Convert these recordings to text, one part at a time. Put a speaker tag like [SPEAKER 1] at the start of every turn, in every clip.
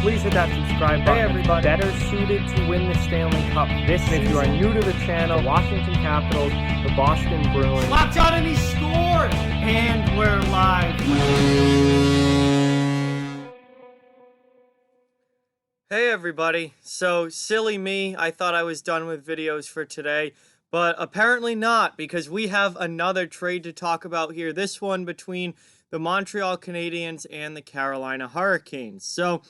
[SPEAKER 1] please hit that subscribe button. Hey everybody, better suited to win the Stanley Cup this season. If you are new to the channel, Washington Capitals, the Boston Bruins.
[SPEAKER 2] Locked on and he scored! And we're live.
[SPEAKER 3] Hey everybody, so silly me, I thought I was done with videos for today, but apparently not, because we have another trade to talk about here, this one between the Montreal Canadiens and the Carolina Hurricanes. So,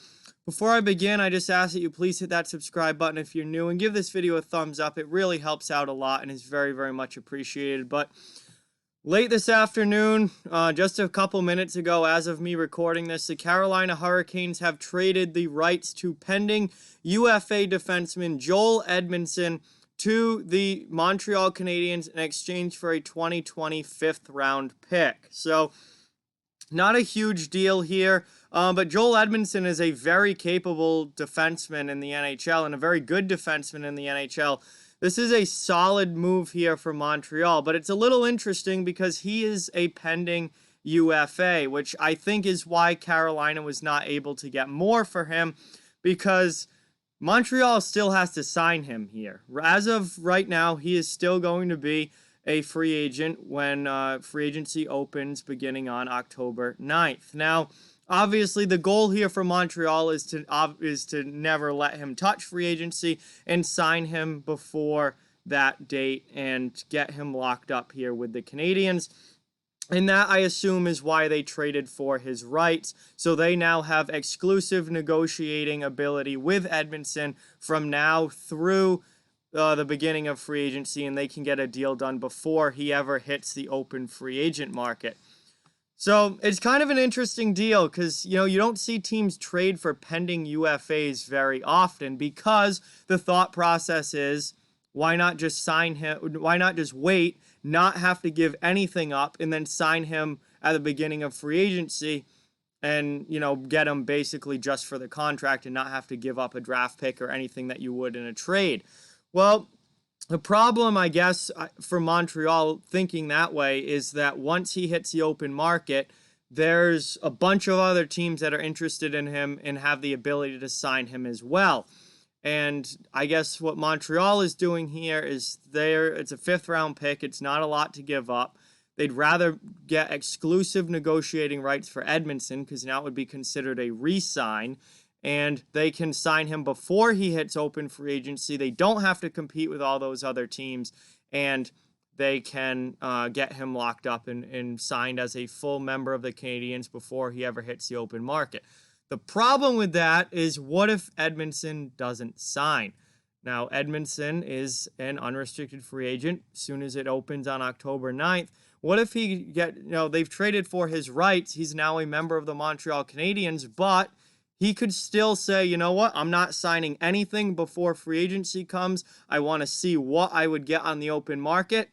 [SPEAKER 3] before I begin, I just ask that you please hit that subscribe button if you're new, and give this video a thumbs up. It really helps out a lot and is very, very much appreciated. But late this afternoon, just a couple minutes ago, as of me recording this, the Carolina Hurricanes have traded the rights to pending UFA defenseman Joel Edmundson to the Montreal Canadiens in exchange for a 2020 fifth-round pick. So, not a huge deal here, but Joel Edmundson is a very capable defenseman in the NHL and a very good defenseman in the NHL. This is a solid move here for Montreal, but it's a little interesting because he is a pending UFA, which I think is why Carolina was not able to get more for him, because Montreal still has to sign him here. As of right now, he is still going to be a free agent when free agency opens beginning on October 9th. Now, obviously, the goal here for Montreal is to never let him touch free agency and sign him before that date and get him locked up here with the Canadiens. And that, I assume, is why they traded for his rights. So they now have exclusive negotiating ability with Edmundson from now through the beginning of free agency, and they can get a deal done before he ever hits the open free agent market. So it's kind of an interesting deal because, you know, you don't see teams trade for pending UFAs very often, because the thought process is, why not just sign him? Why not just wait, not have to give anything up, and then sign him at the beginning of free agency and, you know, get him basically just for the contract and not have to give up a draft pick or anything that you would in a trade. Well, the problem, I guess, for Montreal thinking that way is that once he hits the open market, there's a bunch of other teams that are interested in him and have the ability to sign him as well. And I guess what Montreal is doing here is it's a fifth-round pick. It's not a lot to give up. They'd rather get exclusive negotiating rights for Edmundson, because now it would be considered a re-sign, and they can sign him before he hits open free agency. They don't have to compete with all those other teams, and they can get him locked up and signed as a full member of the Canadiens before he ever hits the open market. The problem with that is, what if Edmundson doesn't sign? Now, Edmundson is an unrestricted free agent as soon as it opens on October 9th. What if they've traded for his rights. He's now a member of the Montreal Canadiens, but he could still say, you know what, I'm not signing anything before free agency comes. I want to see what I would get on the open market.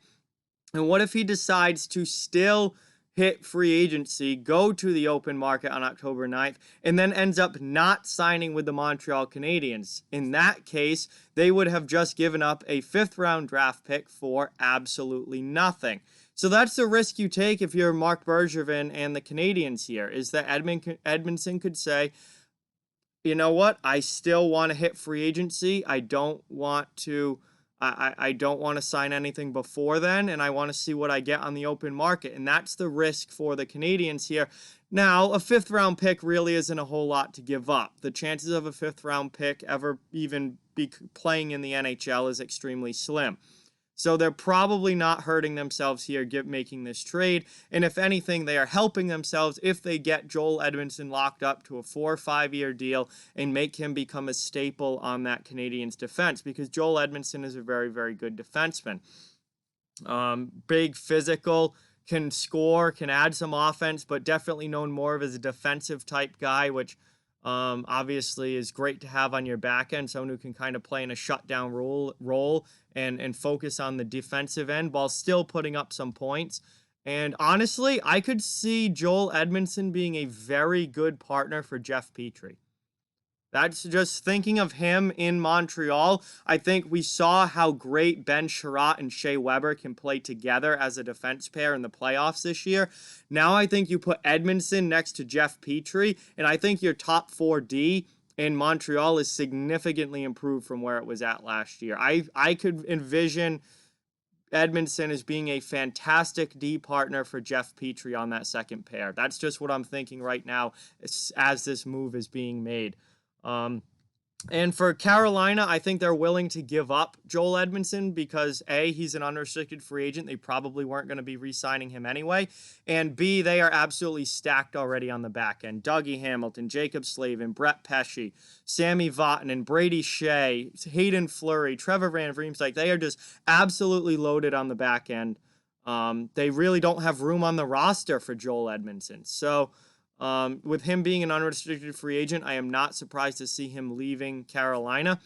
[SPEAKER 3] And what if he decides to still hit free agency, go to the open market on October 9th, and then ends up not signing with the Montreal Canadiens? In that case, they would have just given up a fifth-round draft pick for absolutely nothing. So that's the risk you take if you're Marc Bergevin and the Canadiens here, is that Edmundson could say, you know what, I still want to hit free agency. I don't want to sign anything before then, and I want to see what I get on the open market. And that's the risk for the Canadiens here. Now, a fifth-round pick really isn't a whole lot to give up. The chances of a fifth-round pick ever even be playing in the NHL is extremely slim. So they're probably not hurting themselves here making this trade. And if anything, they are helping themselves if they get Joel Edmundson locked up to a 4 or 5 year deal and make him become a staple on that Canadiens defense, because Joel Edmundson is a very, very good defenseman. Big, physical, can score, can add some offense, but definitely known more of as a defensive type guy, which obviously is great to have on your back end, someone who can kind of play in a shutdown role and focus on the defensive end while still putting up some points. And honestly, I could see Joel Edmundson being a very good partner for Jeff Petrie. That's just thinking of him in Montreal. I think we saw how great Ben Chiarot and Shea Weber can play together as a defense pair in the playoffs this year. Now I think you put Edmundson next to Jeff Petrie, and I think your top 4D and Montreal is significantly improved from where it was at last year. I could envision Edmundson as being a fantastic D partner for Jeff Petrie on that second pair. That's just what I'm thinking right now as this move is being made. And for Carolina, I think they're willing to give up Joel Edmundson because A, he's an unrestricted free agent. They probably weren't going to be re-signing him anyway. And B, they are absolutely stacked already on the back end. Dougie Hamilton, Jacob Slavin, Brett Pesce, Sammy Vatanen, Brady Shea, Hayden Fleury, Trevor Van Riemsdyk. They are just absolutely loaded on the back end. They really don't have room on the roster for Joel Edmundson. So with him being an unrestricted free agent, I am not surprised to see him leaving Carolina.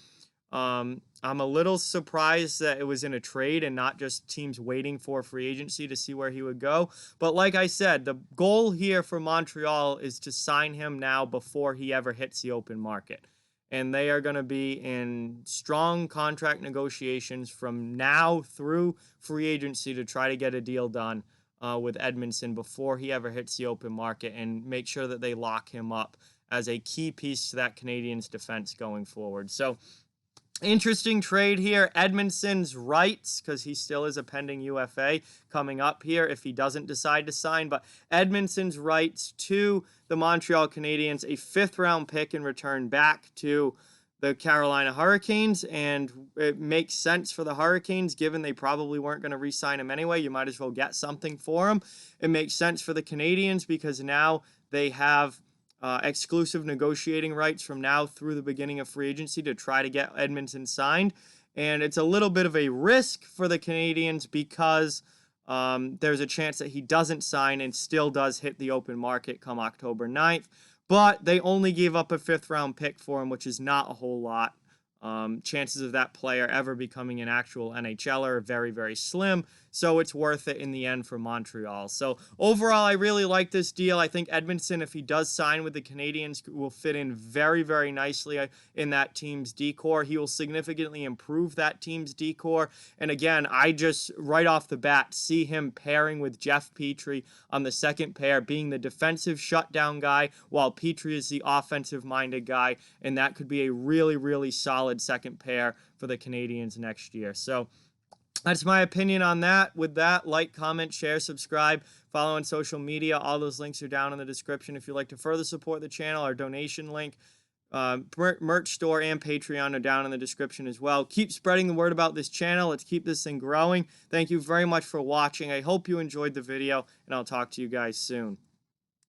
[SPEAKER 3] I'm a little surprised that it was in a trade and not just teams waiting for free agency to see where he would go. But like I said, the goal here for Montreal is to sign him now before he ever hits the open market. And they are going to be in strong contract negotiations from now through free agency to try to get a deal done with Edmundson before he ever hits the open market and make sure that they lock him up as a key piece to that Canadiens defense going forward. So, interesting trade here. Edmundson's rights, because he still is a pending UFA coming up here if he doesn't decide to sign, but Edmundson's rights to the Montreal Canadiens, a 5th-round pick in return back to the Carolina Hurricanes, and it makes sense for the Hurricanes given they probably weren't going to re-sign him anyway. You might as well get something for him. It makes sense for the Canadiens because now they have exclusive negotiating rights from now through the beginning of free agency to try to get Edmundson signed, and it's a little bit of a risk for the Canadiens because there's a chance that he doesn't sign and still does hit the open market come October 9th. But they only gave up a 5th-round pick for him, which is not a whole lot. Chances of that player ever becoming an actual NHLer are very, very slim, so it's worth it in the end for Montreal. So overall, I really like this deal. I think Edmundson, if he does sign with the Canadiens, will fit in very, very nicely in that team's decor. He will significantly improve that team's decor. And again, I just, right off the bat, see him pairing with Jeff Petrie on the second pair, being the defensive shutdown guy, while Petrie is the offensive-minded guy, and that could be a really, really solid second pair for the Canadiens next year. So that's my opinion on that. With that, like, comment, share, subscribe, follow on social media. All those links are down in the description. If you'd like to further support the channel, our donation link, merch store, and Patreon are down in the description as well. Keep spreading the word about this channel. Let's keep this thing growing. Thank you very much for watching. I hope you enjoyed the video, and I'll talk to you guys soon.